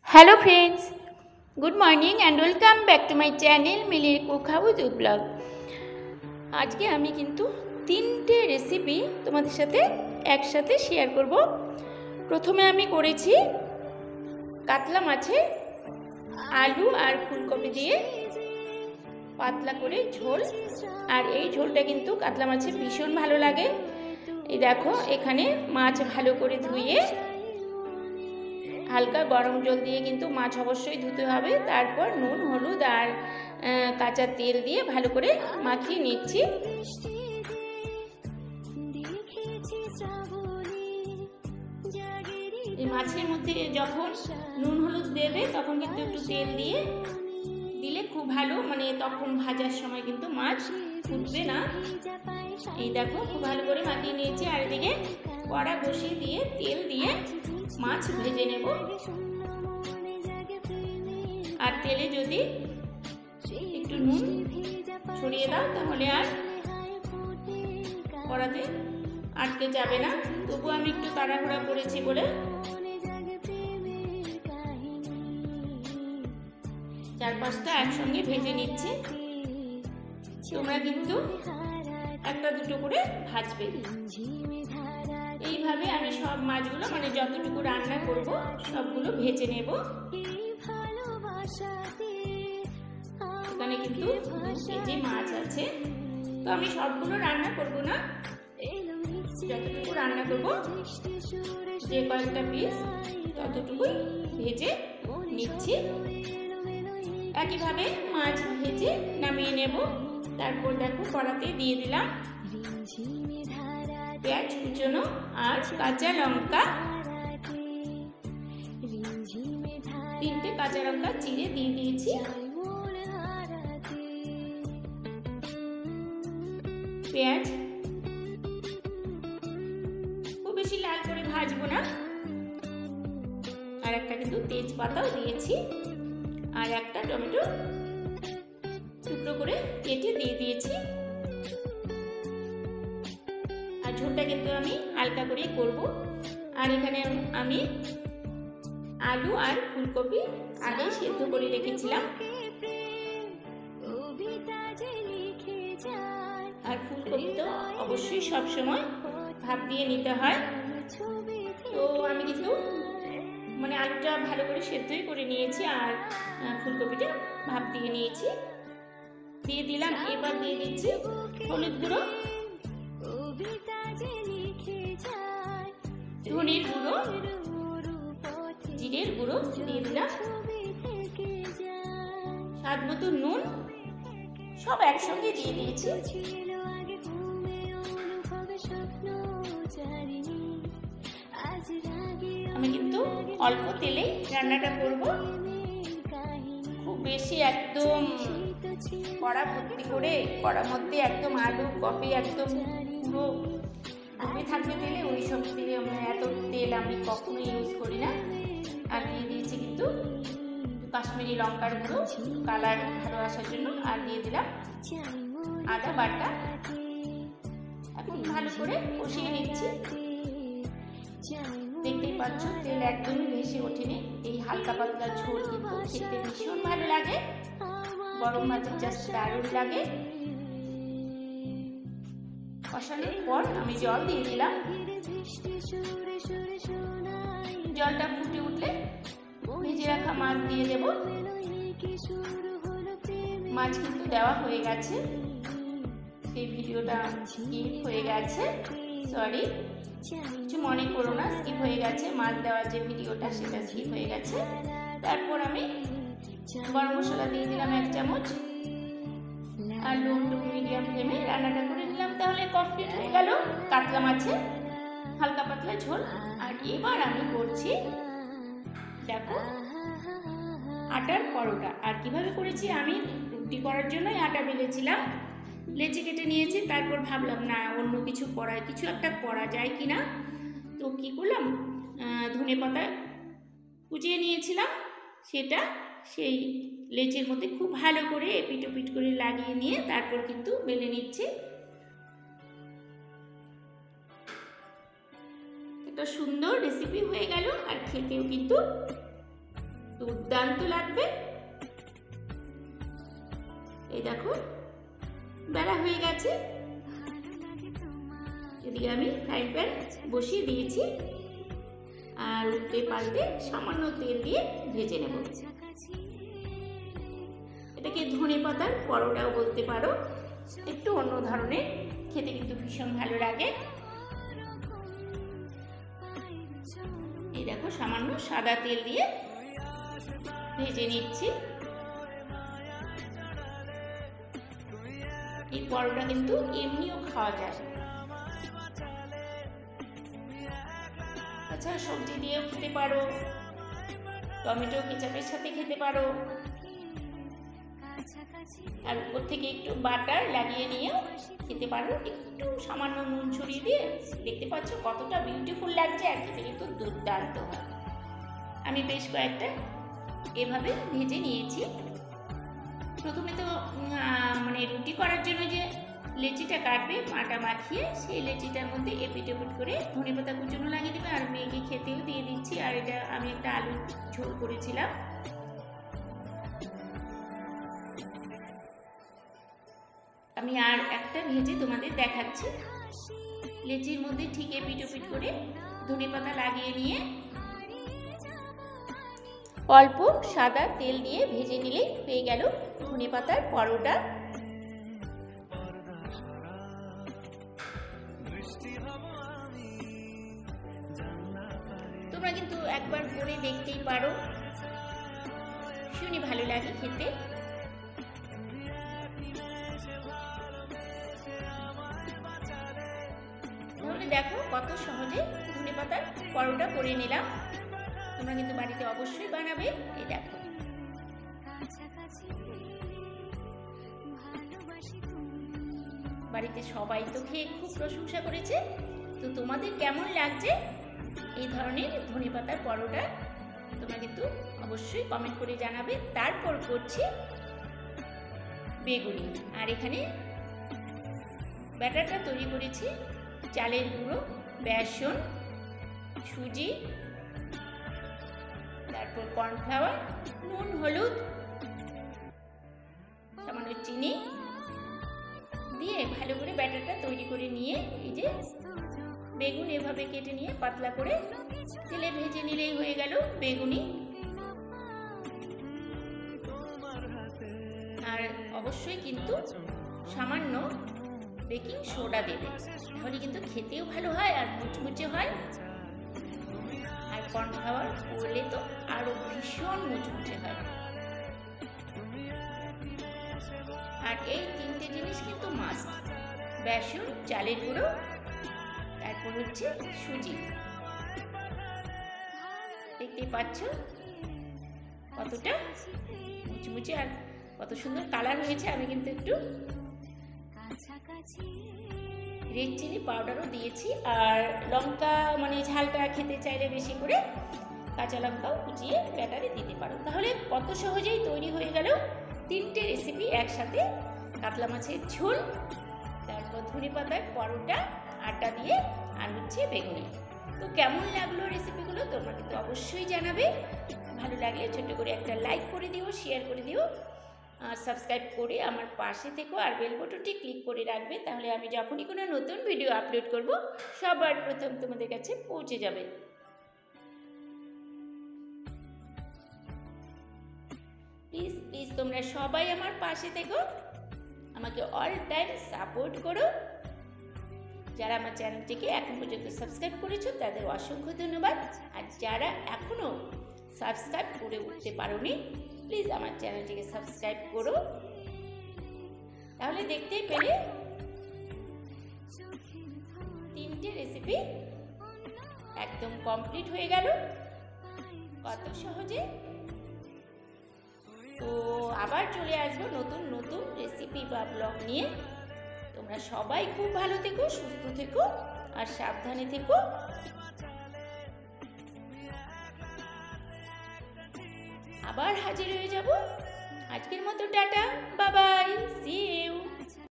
Hello friends, good morning and welcome back to my channel মিলির cook house blog. আজকে আমি কিন্তু তিনটে রেসিপি তোমাদের সাথে একসাথে শেয়ার করব। প্রথমে আমি করেছি কাতলা মাছে আলু আর ফুলকপি দিয়ে পাতলা করে ঝোল, আর এই ঝোলটা কিন্তু কাতলা মাছে ভীষণ ভালো লাগে। এই দেখো, এখানে মাছ ভালো করে ধুয়ে হালকা গরম জল দিয়ে কিন্তু মাছ অবশ্যই ধুতে হবে, তারপর নুন হলুদ আর কাঁচা তেল দিয়ে ভালো করে মাখিয়ে নিচ্ছি। এই মাছের মধ্যে যখন নুন হলুদ দেবে তখন কিন্তু একটু তেল দিয়ে দিলে খুব ভালো, মানে তখন ভাজার সময় কিন্তু মাছ ফুটবে না। এই দেখো, খুব ভালো করে মাখিয়ে নিয়েছি। আর এদিকে কড়া বসিয়ে দিয়ে তেল দিয়ে মাছ ভেজে নেব। আর তেলে যদি একটু নুন ছড়িয়ে দাও তাহলে আর কড়াতে আটকে যাবে না। তবু আমি একটু তাড়াহুড়া করেছি বলে চার পাঁচটা একসঙ্গে ভেজে নিচ্ছি। তোমরা কিন্তু একটা দুটো করে ভাজবে। এইভাবে আমি সব মাছগুলো, মানে যতটুকু রান্না করব সবগুলো ভেজে নেব। এখানে কিন্তু 2 কেজি মাছ আছে, তো আমি সবগুলো রান্না করব না, যতটুকু রান্না করব যে কয়েকটা পিস ততটুকুই ভেজে নিচ্ছি। একইভাবে মাছ ভেজে নামিয়ে নেব। তারপর দেখো, কড়াতে দিয়ে দিলাম পেঁয়াজ কুচনো আর কাঁচা লঙ্কা। 3টে কাঁচা লঙ্কা চিড়ে দিয়ে দিয়েছি। পেঁয়াজ খুব বেশি লাল করে ভাজবো না। আর একটা কিন্তু তেজপাতাও দিয়েছি, আর একটা টমেটো টুকরো করে কেটে দিয়ে দিয়েছি। আর ঝোলটা কিন্তু আমি হালকা করেই করব। আর এখানে আমি আলু আর ফুলকপি আগে সেদ্ধ করে রেখেছিলাম। আর ফুলকপি তো অবশ্যই সবসময় ভাপ দিয়ে নিতে হয়। তো আমি কিন্তু মানে আলুটা ভালো করে সেদ্ধই করে নিয়েছি আর ফুলকপিটা ভাপ দিয়ে নিয়েছি। দিয়ে দিলাম, এবার দিয়ে দিচ্ছি হলুদ গুঁড়ো, ধনের গুঁড়ো, জিরের গুঁড়ো দিয়ে দিলাম, স্বাদ মতো নুন, সব একসঙ্গে দিয়ে দিয়েছি। আমি কিন্তু অল্প তেলেই রান্নাটা করব, খুব বেশি একদম কড়া ভর্তি করে কড়ার মধ্যে একদম আলু কপি একদম পুরো ডুবে থাকবে তেলে, ওই সব তেলে এত তেল আমি কখনো ইউজ করি না। আর দিয়ে দিয়েছি কিন্তু কাশ্মীরি লঙ্কার গুঁড়ো কালার ভালো আসার জন্য। আর দিয়ে দিলাম আদা বাটা। এখন ভালো করে কষিয়ে নিচ্ছি। দেখতেই পাচ্ছ তেল একদমই বেশি ওঠেনি। এই হালকা পাতলা ঝোল কিন্তু খেতে ভীষণ ভালো লাগে, গরম ভাতের জাস্ট দারুণ লাগে। কষানোর পর আমি জল দিয়ে দিলাম। জলটা ফুটে উঠলে ভেজে রাখা মাছ দিয়ে দেব। মাছ কিন্তু দেওয়া হয়ে গেছে, সেই ভিডিওটা স্কিপ হয়ে গেছে, সরি, কিছু মনে করো না, স্কিপ হয়ে গেছে। মাছ দেওয়ার যে ভিডিওটা সেটা স্কিপ হয়ে গেছে। তারপর আমি গরম মশলা দিয়ে দিলাম 1 চামচ, আর লো টু মিডিয়াম ফ্লেমে রান্নাটা করে দিলাম। তাহলে কমপ্লিট হয়ে গেল কাতলা মাছের হালকা পাতলা ঝোল। আর এবার আমি করছি দেখো আটার পরোটা। আর কিভাবে করেছি, আমি রুটি করার জন্যই আটা বেলেছিলাম, লেচি কেটে নিয়েছি। তারপর ভাবলাম না অন্য কিছু একটা করা যায় কিনা। তো কি করলাম, ধনেপাতা কুচিয়ে নিয়েছিলাম, সেটা সেই লেচির মধ্যে খুব ভালো করে এপিট ওপিট করে লাগিয়ে নিয়ে তারপর কিন্তু বেলে নিচ্ছি। একটা সুন্দর রেসিপি হয়ে গেল, আর খেতেও কিন্তু দুর্দান্ত লাগবে। এই দেখো বেলা হয়ে গেছে, এদিকে আমি ফ্রাই প্যান বসিয়ে দিয়েছি আর উল্টে পাল্টে সামান্য তেল দিয়ে ভেজে নেব। এটাকে ধনেপাতার পরোটাও বলতে পারো, একটু অন্য ধরনের, খেতে কিন্তু ভীষণ ভালো লাগে। এই দেখো সামান্য সাদা তেল দিয়ে ভেজে নিচ্ছি। এই পরোটা কিন্তু এমনিও খাওয়া যায়, আচ্ছা সবজি দিয়েও খেতে পারো, টমেটো কেচাপের সাথে খেতে পারো, আর উপর থেকে একটু বাটার লাগিয়ে নিয়েও খেতে পারো, একটু সামান্য নুন ছড়িয়ে দিয়ে। দেখতে পাচ্ছ কতটা বিউটিফুল লাগছে, আর খেতে কিন্তু দুর্দান্ত হয়। আমি বেশ কয়েকটা এভাবে ভেজে নিয়েছি। প্রথমে তো মানে রুটি করার জন্য যে লেচিটা কাটবে আটা মাখিয়ে, সেই লেচিটার মধ্যে এপিট ওপিট করে ধনেপাতা কুচনো লাগিয়ে দেবে, আর মেয়েকে খেতেও দিয়ে দিচ্ছি। আর এটা আমি একটা আলু ঝোল করেছিলাম। আমি আর একটা ভেজে তোমাদের দেখাচ্ছি। লেচির মধ্যে ঠিক এপিট ওপিট করে ধনেপাতা লাগিয়ে নিয়ে অল্প সাদা তেল দিয়ে ভেজে নিলেই পেয়ে গেল ধনেপাতার পরোটা। তোমরা কিন্তু একবার করে দেখতেই পারো, ভীষণই ভালো লাগে খেতে। তাহলে দেখো কত সহজে ধনেপাতার পরোটা করে নিলাম। তোমরা কিন্তু বাড়িতে অবশ্যই বানাবে। এই দেখো বাড়িতে সবাই তো খেয়ে খুব প্রশংসা করেছে। তো তোমাদের কেমন লাগছে এই ধরনের ধনেপাতার পরোটা, তোমরা কিন্তু অবশ্যই কমেন্ট করে জানাবে। তারপর করছি বেগুনি। আর এখানে ব্যাটারটা তৈরি করেছি চালের গুঁড়ো, বেসন, সুজি, তারপর কর্নফ্লাওয়ার, নুন, হলুদ, সামান্য চিনি দিয়ে ভালো করে ব্যাটারটা তৈরি করে নিয়ে, এই যে বেগুন এভাবে কেটে নিয়ে পাতলা করে তেলে ভেজে নিলেই হয়ে গেল বেগুনি। আর অবশ্যই কিন্তু সামান্য বেকিং সোডা দেবে, তাহলে কিন্তু খেতেও ভালো হয় আর মুচমুচে হয়। আর কর্নফ্লাওয়ার পড়লে তো আরো ভীষণ মুচমুচে হয়। আর এই তিনটে জিনিস কিন্তু মাস্ট, বেসন, চালের গুঁড়ো, তারপর হচ্ছে সুজি। দেখতে পাচ্ছ কতটা মুচমুচে আর কত সুন্দর কালার হয়েছে। আমি কিন্তু একটু রেড চিলি পাউডারও দিয়েছি, আর লঙ্কা মানে ঝালটা খেতে চাইলে বেশি করে কাঁচা লঙ্কাও কুচিয়ে ব্যাটারে দিতে পারো। তাহলে কত সহজেই তৈরি হয়ে গেল তিনটে রেসিপি একসাথে। কাতলা মাছের ঝোল, তারপর ধনেপাতার পরোটা আটা দিয়ে, আর হচ্ছে বেগুনি। তো কেমন লাগলো রেসিপিগুলো তোমরা কিন্তু অবশ্যই জানাবে। ভালো লাগলে ছোট্ট করে একটা লাইক করে দিও, শেয়ার করে দিও, আর সাবস্ক্রাইব করে আমার পাশে থেকো, আর বেল বাটনটি ক্লিক করে রাখবে। তাহলে আমি যখনই কোনো নতুন ভিডিও আপলোড করব সবার প্রথম তোমাদের কাছে পৌঁছে যাবে। প্লিজ প্লিজ তোমরা সবাই আমার পাশে থেকো, আমাকে অল টাইম সাপোর্ট করো। যারা আমার চ্যানেলটিকে এখন পর্যন্ত সাবস্ক্রাইব করেছো তাদের অসংখ্য ধন্যবাদ। আর যারা এখনও সাবস্ক্রাইব করে উঠতে পারোনি, প্লিজ আমার চ্যানেলটিকে সাবস্ক্রাইব করো। তাহলে দেখতেই পেলে তিনটে রেসিপি একদম কমপ্লিট হয়ে গেল কত সহজে। তো আবার চলে আসবো নতুন নতুন রেসিপি বা ব্লগ নিয়ে। তোমরা সবাই খুব ভালো থেকো, সুস্থ থেকো আর সাবধানে থেকো। আবার হাজির হয়ে যাব। আজকের মতো tata, bye bye, see you.